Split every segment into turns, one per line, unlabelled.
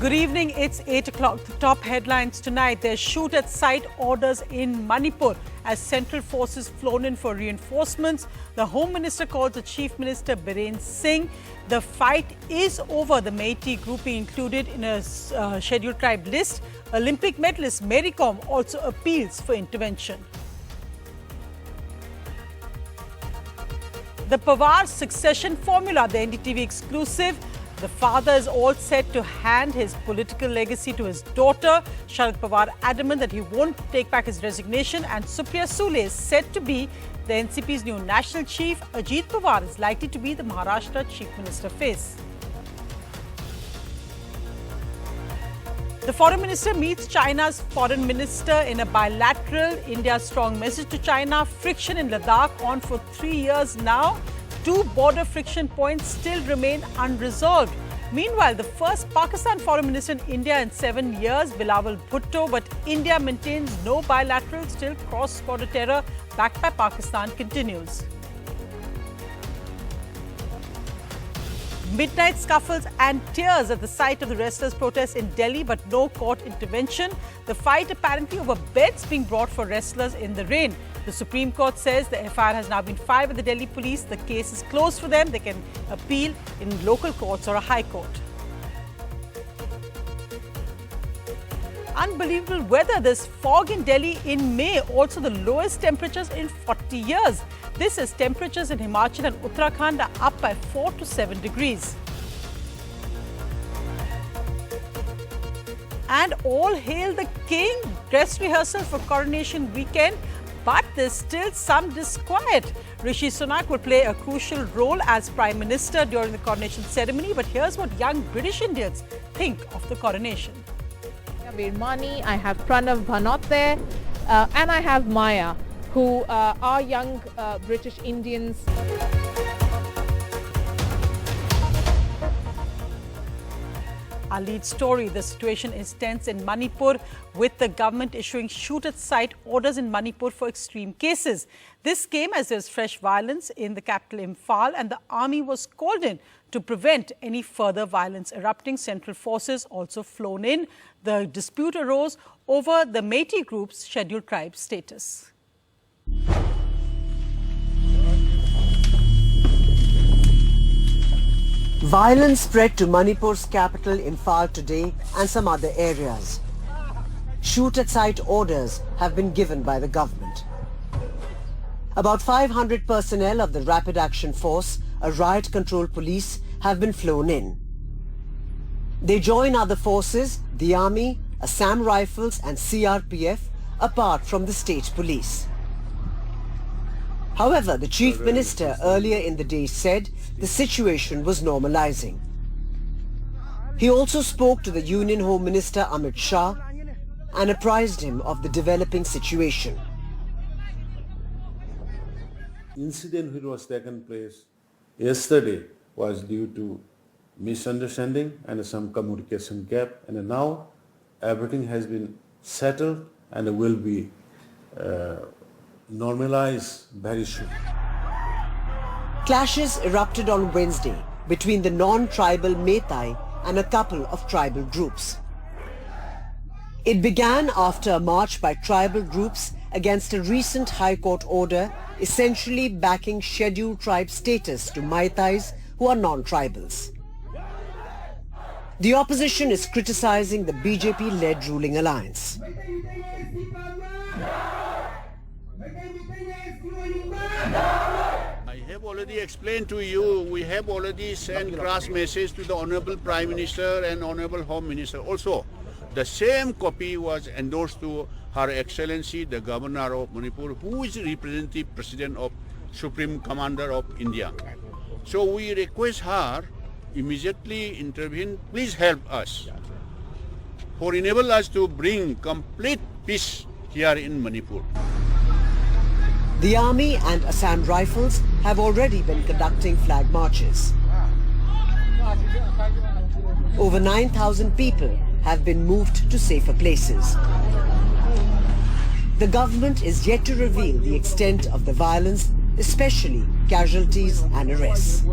Good evening. It's 8 o'clock. The top headlines tonight. There's shoot at sight orders in Manipur as central forces flown in for reinforcements. The Home Minister calls the Chief Minister Biren Singh. The fight is over. The Meitei group being included in a scheduled tribe list. Olympic medalist Mary Kom also appeals for intervention. The Pawar succession formula, the NDTV exclusive. The father is all set to hand his political legacy to his daughter. Sharad Pawar adamant that he won't take back his resignation, and Supriya Sule is said to be the NCP's new national chief. Ajit Pawar is likely to be the Maharashtra chief minister face. The foreign minister meets China's foreign minister in a bilateral. India's strong message to China. Friction in Ladakh on for 3 years now. 2 border friction points still remain unresolved. Meanwhile, the first Pakistan foreign minister in India in 7 years, Bilawal Bhutto, but India maintains no bilateral. Still, cross-border terror backed by Pakistan continues. Midnight scuffles and tears at the site of the wrestlers' protest in Delhi, but no court intervention. The fight apparently over beds being brought for wrestlers in the rain. The Supreme Court says the FIR has now been filed with the Delhi police. The case is closed for them. They can appeal in local courts or a high court. Unbelievable weather. There's fog in Delhi in May. Also the lowest temperatures in 40 years. This is temperatures in Himachal and Uttarakhand are up by 4 to 7 degrees. And all hail the king. Dress rehearsal for Coronation weekend. But there's still some disquiet. Rishi Sunak will play a crucial role as Prime Minister during the coronation ceremony. But here's what young British Indians think of the coronation.
Virmani, I have Pranav Bhanot there, and I have Maya, who are young British Indians.
Our lead story, the situation is tense in Manipur with the government issuing shoot-at-sight orders in Manipur for extreme cases. This came as there's fresh violence in the capital Imphal, and the army was called in to prevent any further violence erupting. Central forces also flown in. The dispute arose over the Meitei group's scheduled tribe status.
Violence spread to Manipur's capital Imphal today and some other areas. Shoot-at-sight orders have been given by the government. About 500 personnel of the Rapid Action Force, a riot control police, have been flown in. They join other forces, the Army, Assam Rifles and CRPF, apart from the state police. However, the Chief Minister earlier in the day said the situation was normalizing. He also spoke to the Union Home Minister Amit Shah and apprised him of the developing situation.
Incident which was taken place yesterday was due to misunderstanding and some communication gap, and now everything has been settled and will be normalized very soon.
Clashes erupted on Wednesday between the non-tribal Meitei and a couple of tribal groups. It began after a march by tribal groups against a recent High Court order essentially backing scheduled tribe status to Meiteis who are non-tribals. The opposition is criticizing the BJP-led ruling alliance.
I have already explained to you, we have already sent cross message to the Honorable Prime Minister and Honorable Home Minister. Also, the same copy was endorsed to Her Excellency, the Governor of Manipur, who is representative President of Supreme Commander of India. So we request her immediately intervene. Please help us for enable us to bring complete peace here in Manipur.
The Army and Assam Rifles have already been conducting flag marches. Over 9,000 people have been moved to safer places. The government is yet to reveal the extent of the violence, especially casualties and arrests.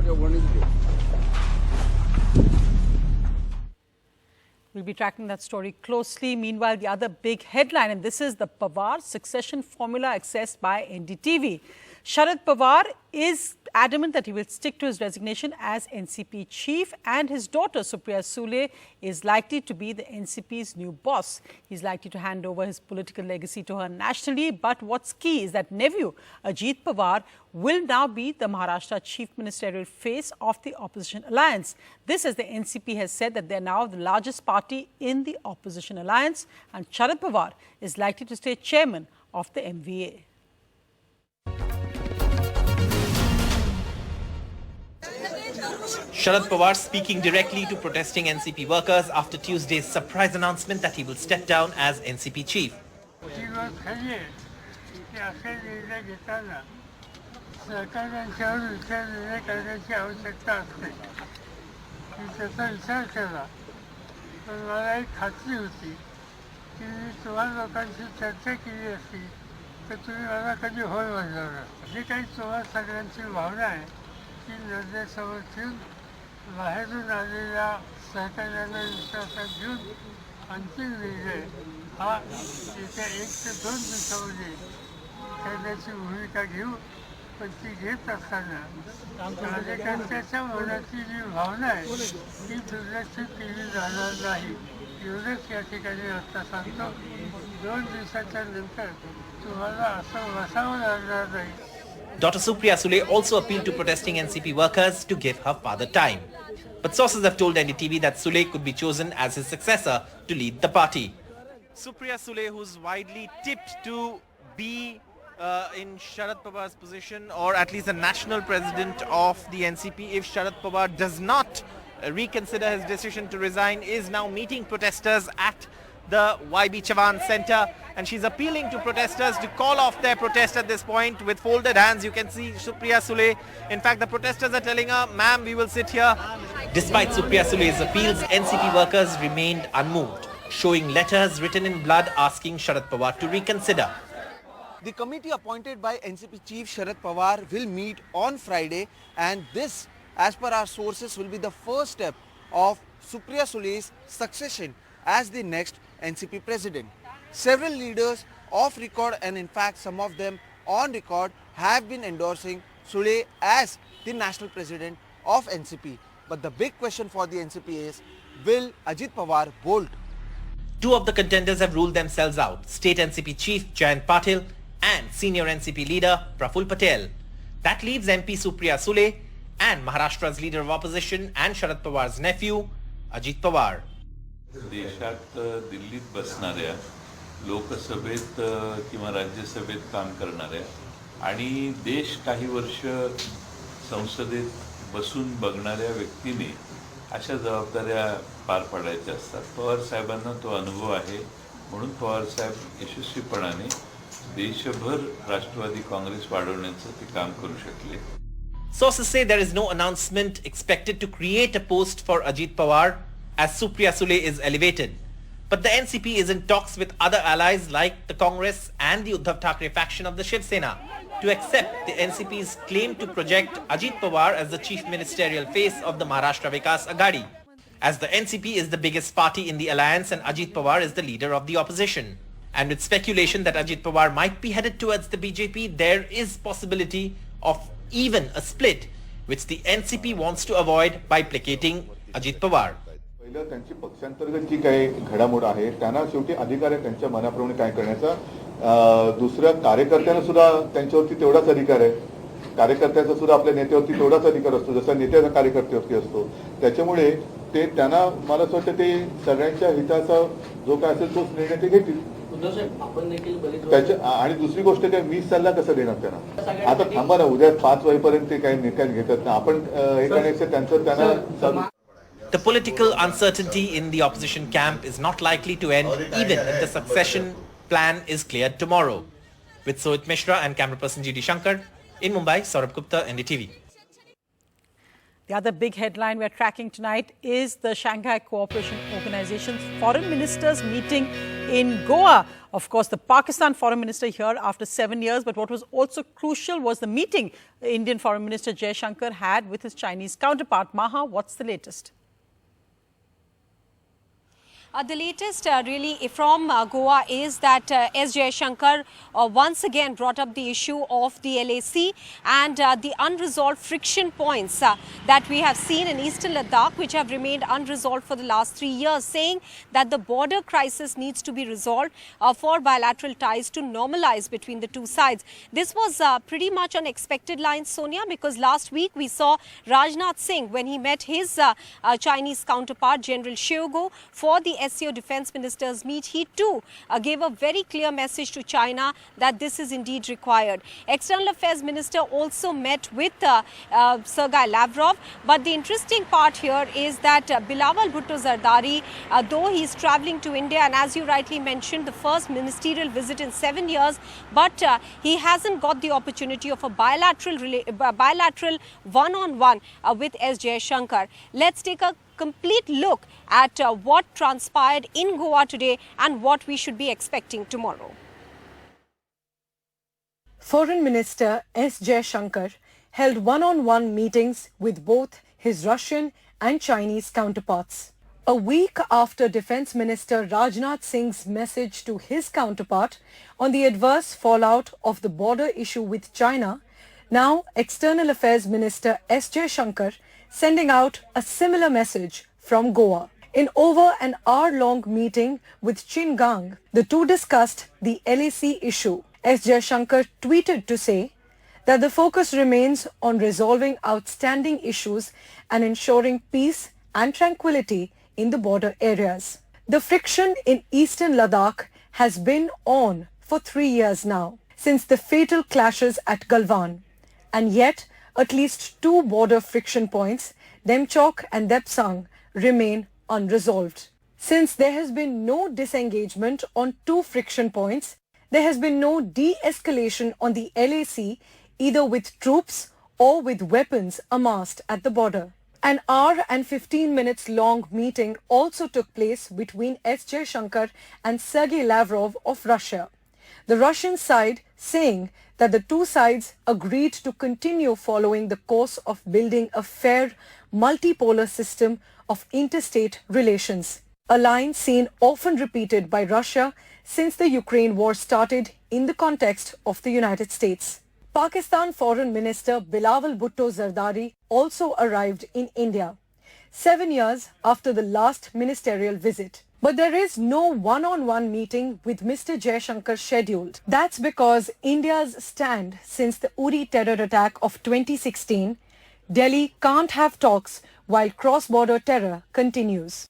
We'll be tracking that story closely. Meanwhile, the other big headline, and this is the Pawar succession formula accessed by NDTV. Sharad Pawar is adamant that he will stick to his resignation as NCP chief, and his daughter Supriya Sule is likely to be the NCP's new boss. He's likely to hand over his political legacy to her nationally, but what's key is that nephew Ajit Pawar will now be the Maharashtra chief ministerial face of the opposition alliance. This, as the NCP has said, that they're now the largest party in the opposition alliance, and Sharad Pawar is likely to stay chairman of the MVA.
Sharad Pawar speaking directly to protesting NCP workers after Tuesday's surprise announcement that he will step down as NCP chief.
बाहेरून आलेल्या सहकार्याला विश्वासात घेऊन अंतिम निर्णय हा येत्या 1 ते 2 दिवसामध्ये करण्याची भूमिका घेऊ. पण ती घेत असताना कार्यकर्त्याच्या मनाची जी भावना आहे ती दुर्लक्षित केली जाणार नाही. एवढंच या ठिकाणी आता सांगतो. 2 दिवसाच्या नंतर तुम्हाला असं बसावं लागणार नाही.
Daughter Supriya Sule also appealed to protesting NCP workers to give her father time. But sources have told NDTV that Sule could be chosen as his successor to lead the party. Supriya Sule, who's widely tipped to be in Sharad Pawar's position, or at least the national president of the NCP, if Sharad Pawar does not reconsider his decision to resign, is now meeting protesters at the YB Chavan Center, and she's appealing to protesters to call off their protest at this point with folded hands. You can see Supriya Sule. In fact, the protesters are telling her, ma'am, we will sit here. Despite Supriya Sule's appeals, NCP workers remained unmoved, showing letters written in blood asking Sharad Pawar to reconsider.
The committee appointed by NCP chief Sharad Pawar will meet on Friday, and this, as per our sources, will be the first step of Supriya Sule's succession as the next NCP president. Several leaders off record, and in fact some of them on record, have been endorsing Sule as the national president of NCP. But the big question for the NCP is, will Ajit Pawar bolt?
Two of the contenders have ruled themselves out, state NCP chief Jayant Patil and senior NCP leader Praful Patel. That leaves MP Supriya Sule and Maharashtra's leader of opposition and Sharad Pawar's nephew Ajit Pawar.
देशात दिल्लीत बसणाऱ्या, लोकसभेत किंवा राज्यसभेत काम करणाऱ्या आणि देश काही वर्ष संसदेत बसून बघणाऱ्या व्यक्तीने अशा जबाबदाऱ्या पार पाडायच्या असतात. पवार साहेबांना तो अनुभव आहे, म्हणून पवार साहेब यशस्वीपणाने देशभर राष्ट्रवादी काँग्रेस वाढवण्याचं ते काम करू शकले.
Sources say there is no announcement expected to create a post for Ajit Pawar as Supriya Sule is elevated. But the NCP is in talks with other allies like the Congress and the Uddhav Thackeray faction of the Shiv Sena to accept the NCP's claim to project Ajit Pawar as the chief ministerial face of the Maharashtra Vikas Aghadi, as the NCP is the biggest party in the alliance and Ajit Pawar is the leader of the opposition. And with speculation that Ajit Pawar might be headed towards the BJP, there is possibility of even a split, which the NCP wants to avoid by placating Ajit Pawar.
पहिलं त्यांची पक्षांतर्गत जी काही घडामोड आहे त्यांना शेवटी अधिकार आहे त्यांच्या मनाप्रमाणे काय करण्याचा. दुसरं कार्यकर्त्यांना सुद्धा त्यांच्यावरती तेवढाच अधिकार आहे. कार्यकर्त्याचा सुद्धा आपल्या नेत्यावरती तेवढाच अधिकार असतो जसा नेत्याचा कार्यकर्त्यावरती असतो. त्याच्यामुळे ते त्यांना मला असं वाटतं ते सगळ्यांच्या हिताचा जो काय असेल तोच निर्णय ते घेतील. आणि दुसरी गोष्ट काय मी सल्ला कसा देणार त्यांना. आता थांबा ना, उद्या 5 वाजेपर्यंत ते काही निर्णय घेतात ना. आपण हे करण्याचं त्यांचं त्यांना.
The political uncertainty in the opposition camp is not likely to end even if the succession plan is cleared tomorrow. With Sohit Mishra and camera person G.D. Shankar, in Mumbai, Saurabh Gupta, NDTV.
The other big headline we're tracking tonight is the Shanghai Cooperation Organization's foreign ministers meeting in Goa. Of course, the Pakistan foreign minister here after 7 years. But what was also crucial was the meeting the Indian foreign minister Jay Shankar had with his Chinese counterpart. Maha, what's the latest?
The latest really from Goa is that S. Jaishankar once again brought up the issue of the LAC and the unresolved friction points that we have seen in eastern Ladakh, which have remained unresolved for the last 3 years, saying that the border crisis needs to be resolved for bilateral ties to normalize between the two sides. This was pretty much an expected line, Sonia, because last week we saw Rajnath Singh when he met his Chinese counterpart, General Xiaogo, for the SCO Defence Ministers meet. He too gave a very clear message to China that this is indeed required. External Affairs Minister also met with Sergei Lavrov. But the interesting part here is that Bilawal Bhutto Zardari, though he is travelling to India, and as you rightly mentioned, the first ministerial visit in 7 years, but he hasn't got the opportunity of a bilateral one-on-one with S. Jaishankar. Let's take a complete look at what transpired in Goa today and what we should be expecting tomorrow.
Foreign Minister S. Jaishankar held one-on-one meetings with both his Russian and Chinese counterparts. A week after Defence Minister Rajnath Singh's message to his counterpart on the adverse fallout of the border issue with China, now External Affairs Minister S. Jaishankar sending out a similar message from Goa. In over an hour-long meeting with Chin Gang, the two discussed the LAC issue. S. Jaishankar tweeted to say that the focus remains on resolving outstanding issues and ensuring peace and tranquility in the border areas. The friction in eastern Ladakh has been on for 3 years now, since the fatal clashes at Galwan. And yet, at least 2 border friction points, Demchok and Depsang, remain unresolved. Since there has been no disengagement on 2 friction points, there has been no de-escalation on the LAC, either with troops or with weapons amassed at the border. An hour and 15 minutes long meeting also took place between S. Jaishankar and Sergei Lavrov of Russia. The Russian side saying that the two sides agreed to continue following the course of building a fair, multipolar system of interstate relations, a line seen often repeated by Russia since the Ukraine war started in the context of the United States. Pakistan Foreign Minister Bilawal Bhutto Zardari also arrived in India, 7 years after the last ministerial visit. But there is no one-on-one meeting with Mr. Jaishankar scheduled. That's because India's stand since the Uri terror attack of 2016, Delhi can't have talks while cross-border terror continues.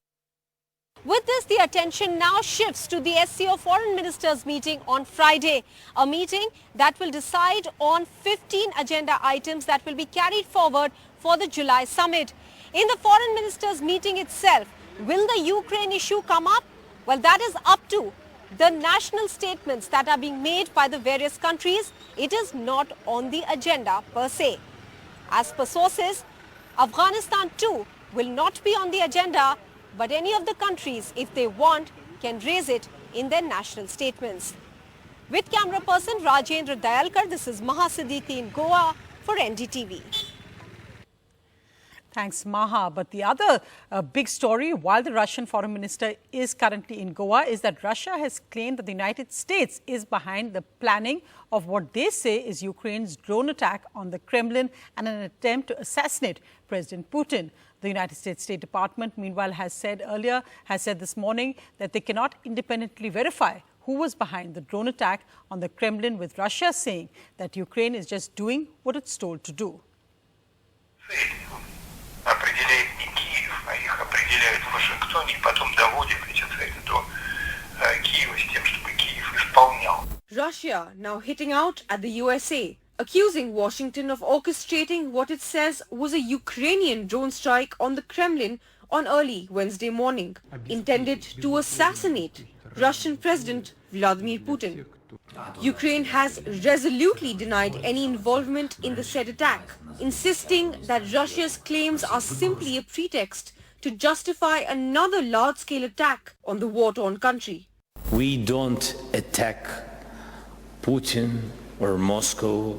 With this, the attention now shifts to the SCO Foreign Ministers meeting on Friday, a meeting that will decide on 15 agenda items that will be carried forward for the July summit. In the Foreign Ministers meeting itself, will the Ukraine issue come up? Well, that is up to the national statements that are being made by the various countries. It is not on the agenda per se. As per sources, Afghanistan too will not be on the agenda, but any of the countries, if they want, can raise it in their national statements. With camera person Rajendra Dayalkar, this is Maha Siddiqui in Goa for NDTV.
Thanks, Maha. But the other big story, while the Russian foreign minister is currently in Goa, is that Russia has claimed that the United States is behind the planning of what they say is Ukraine's drone attack on the Kremlin and an attempt to assassinate President Putin. The United States State Department, meanwhile, has said this morning that they cannot independently verify who was behind the drone attack on the Kremlin, with Russia saying that Ukraine is just doing what it's told to do.
Определяет не Киев, а их определяют в Вашингтоне и потом доводят эти цели до Киева с тем, чтобы Киев исполнял.
Russia now hitting out at the USA, accusing Washington of orchestrating what it says was a Ukrainian drone strike on the Kremlin on early Wednesday morning, intended to assassinate Russian President Vladimir Putin. Ukraine has resolutely denied any involvement in the said attack, insisting that Russia's claims are simply a pretext to justify another large-scale attack on the war-torn country.
We don't attack Putin or Moscow.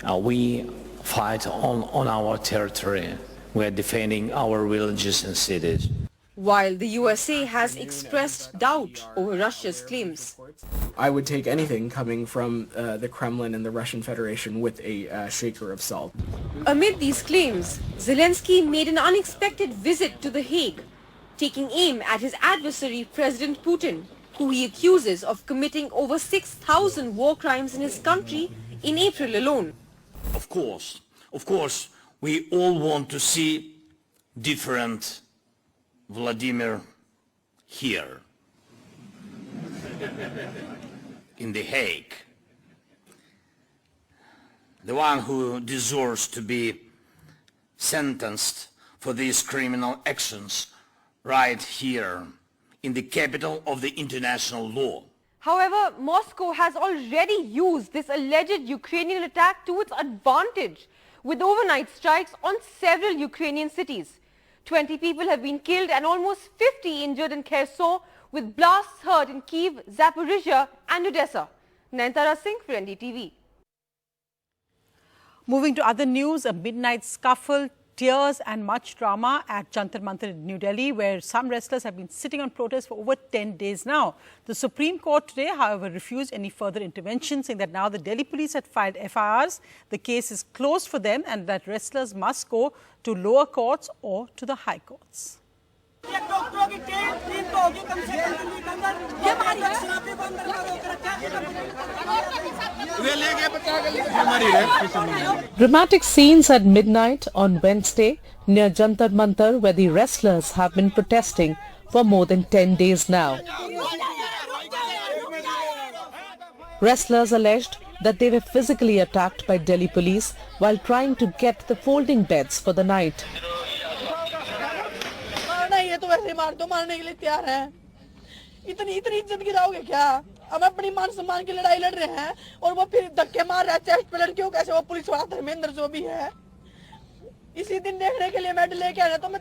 We fight on our territory. We are defending our villages and cities.
while the USA has expressed doubt over Russia's claims.
I would take anything coming from the Kremlin and the Russian Federation with a shaker of salt.
Amid these claims, Zelensky made an unexpected visit to The Hague, taking aim at his adversary President Putin, who he accuses of committing over 6,000 war crimes in his country in April alone.
Of course, we all want to see different Vladimir here in The Hague. The one who deserves to be sentenced for these criminal actions right here in the capital of the international law.
However, Moscow has already used this alleged Ukrainian attack to its advantage with overnight strikes on several Ukrainian cities. 20 people have been killed and almost 50 injured in Kherson, with blasts heard in Kyiv, Zaporizhia and Odessa. Nayantara Singh for NDTV.
Moving to other news, a midnight scuffle, tears and much drama at Jantar Mantar in New Delhi, where some wrestlers have been sitting on protest for over 10 days now. The Supreme Court today, however, refused any further intervention, saying that now the Delhi police had filed FIRs, the case is closed for them and that wrestlers must go to lower courts or to the high courts.
Dramatic scenes at midnight on Wednesday near Jantar Mantar, where the wrestlers have been protesting for more than 10 days now. Wrestlers alleged that they were physically attacked by Delhi police while trying to get the folding beds for the night.
इतनी इज्जत गिराओगे क्या? हम अपनी मान सम्मान की लड़ाई लड़ रहे हैं और वो फिर धक्के मार रहा है चेस्ट पे लड़कियों कैसे वो पुलिस वाला धर्मेंद्र जो भी है इसी दिन देखने के लिए मेडल लेके आया तो मैं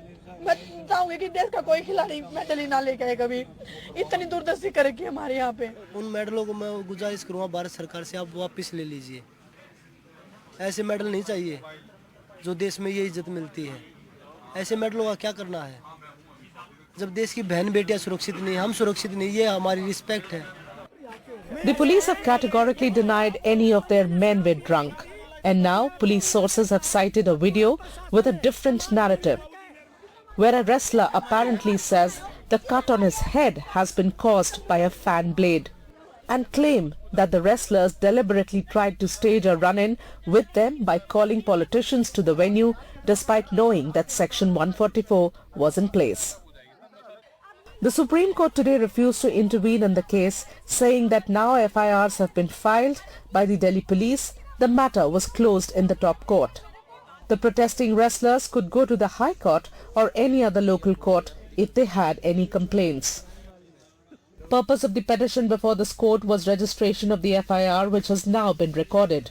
चाहूंगी कि देश का कोई खिलाड़ी मेडल ही ना लेके आए कभी इतनी दूरदर्शी करेगी हमारे यहाँ पे
उन मेडलों को मैं गुजारिश करूँगा भारत सरकार से आप वापस ले लीजिए ऐसे मेडल नहीं चाहिए जो देश में ये इज्जत मिलती है ऐसे मेडलों का क्या करना है जब देश की बहन बेटियां सुरक्षित नहीं हम सुरक्षित नहीं ये हमारी रिस्पेक्ट है
The police have categorically denied any of their men were drunk, and now police sources have cited a video with a different narrative, where a wrestler apparently says the cut on his head has been caused by a fan blade, and claim that the wrestlers deliberately tried to stage a run-in with them by calling politicians to the venue despite knowing that Section 144 was in place. The Supreme Court today refused to intervene in the case, saying that now FIRs have been filed by the Delhi police. The matter was closed in the top court. The protesting wrestlers could go to the High Court or any other local court if they had any complaints. Purpose of the petition before this court was registration of the FIR, which has now been recorded.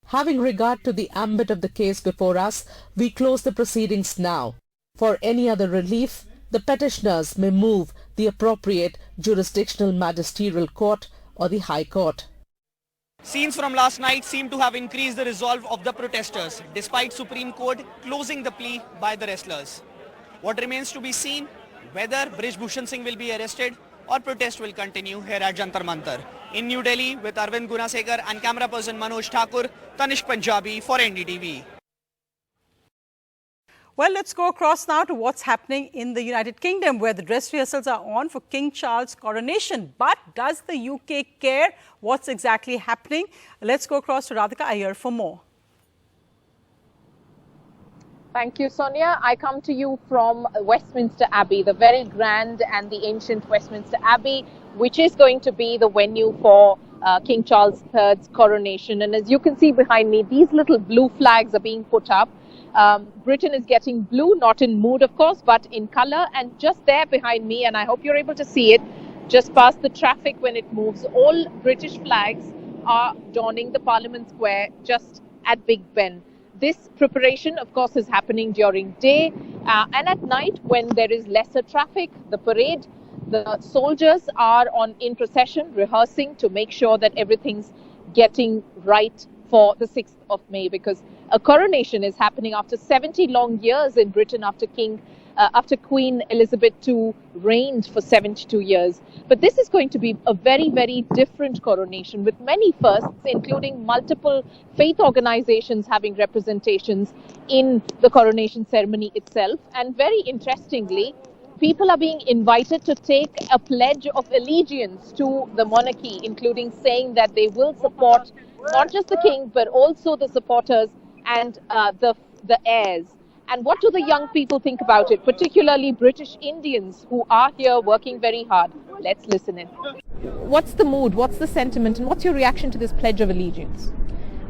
Having regard to the ambit of the case before us, we close the proceedings now. For any other relief, the petitioners may move the appropriate jurisdictional magisterial court or the High Court.
Scenes from last night seem to have increased the resolve of the protesters, despite Supreme Court closing the plea by the wrestlers. What remains to be seen, whether Brij Bhushan Singh will be arrested or protest will continue here at Jantar Mantar. In New Delhi, with Arvind Gunasekar and camera person Manoj Thakur, Tanishq Punjabi for NDTV.
Well, let's go across now to what's happening in the United Kingdom, where the dress rehearsals are on for King Charles' coronation. But does the UK care what's exactly happening? Let's go across to Radhika Iyer for more.
Thank you, Sonia. I come to you from Westminster Abbey, the very grand and the ancient Westminster Abbey, which is going to be the venue for King Charles III's coronation. And as you can see behind me, these little blue flags are being put up. Britain is getting blue, not in mood, of course, but in colour. And just there behind me, and I hope you're able to see it, just past the traffic when it moves, all British flags are donning the Parliament Square just at Big Ben. This preparation, of course, is happening during day and at night when there is lesser traffic. The parade, the soldiers are in procession, rehearsing to make sure that everything's getting right for the 6th of May, because a coronation is happening after 70 long years in Britain after King after Queen Elizabeth II reigned for 72 years. But this is going to be a very, very different coronation with many firsts, including multiple faith organizations having representations in the coronation ceremony itself. And very interestingly, people are being invited to take a pledge of allegiance to the monarchy, including saying that they will support not just the king, but also the supporters and the heirs. And what do the young people think about it, particularly British Indians who are here working very hard? Let's listen in.
What's the mood, what's the sentiment, and what's your reaction to this Pledge of Allegiance?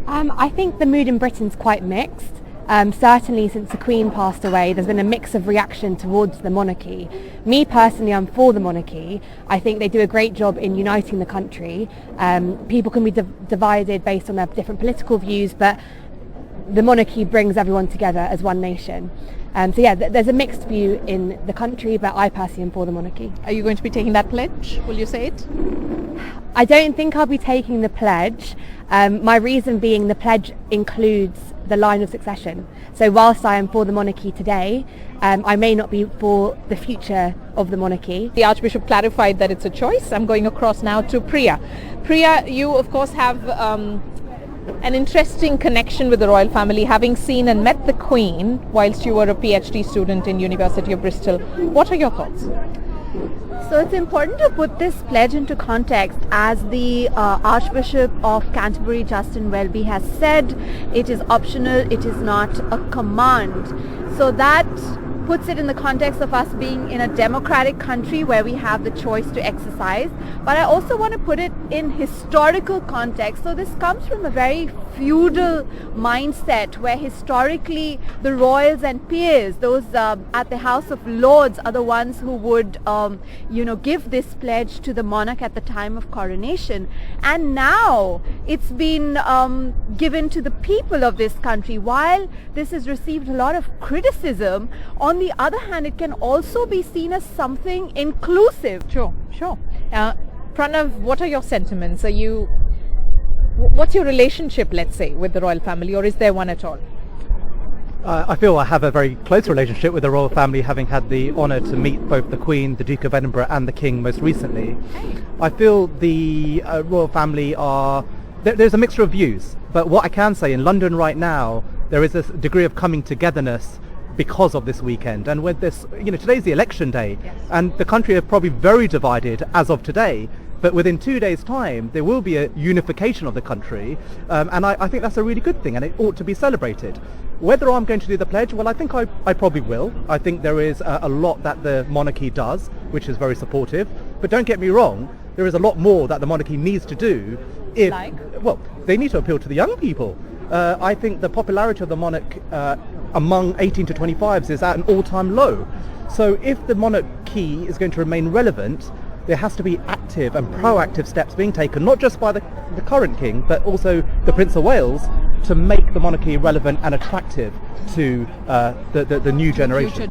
I think the mood in Britain's quite mixed. Certainly since the Queen passed away, there's been a mix of reaction towards the monarchy. Me personally, I'm for the monarchy. I think they do a great job in uniting the country. People can be divided based on their different political views, but the monarchy brings everyone together as one nation. So yeah, there's a mixed view in the country, but I personally am for the monarchy.
Are you going to be taking that pledge? Will you say it?
I don't think I'll be taking the pledge. My reason being the pledge includes the line of succession. So whilst I am for the monarchy today, I may not be for the future of the monarchy.
The Archbishop clarified that it's a choice. I'm going across now to Priya. Priya, you of course have an interesting connection with the royal family, having seen and met the Queen whilst you were a PhD student in University of Bristol. What are your thoughts?
So it's important to put this pledge into context. As the Archbishop of Canterbury, Justin Welby, has said, it is optional, it is not a command. So that puts it in the context of us being in a democratic country where we have the choice to exercise. But I also want to put it in historical context. So this comes from a very feudal mindset where historically the royals and peers, those at the House of Lords, are the ones who would give this pledge to the monarch at the time of coronation. And now it's been given to the people of this country. While this has received a lot of criticism, on the other hand, it can also be seen as something inclusive.
Sure. Pranav, what are your sentiments? What's your relationship, let's say, with the royal family, or is there one at all?
I feel I have a very close relationship with the royal family, having had the honour to meet both the Queen, the Duke of Edinburgh and the King most recently. I feel the royal family there's a mixture of views, but what I can say, in London right now, there is a degree of coming togetherness because of this weekend. And with this, today's the election day, and the country is probably very divided as of today. But within 2 days' time, there will be a unification of the country, and I think that's a really good thing, and it ought to be celebrated. Whether I'm going to do the pledge, well, I think I probably will. I think there is a lot that the monarchy does, which is very supportive. But don't get me wrong, there is a lot more that the monarchy needs to do. Well, they need to appeal to the young people. I think the popularity of the monarch among 18 to 25s is at an all-time low. So if the monarchy is going to remain relevant, there has to be active and proactive steps being taken, not just by the current king, but also the Prince of Wales, to make the monarchy relevant and attractive to the new generation.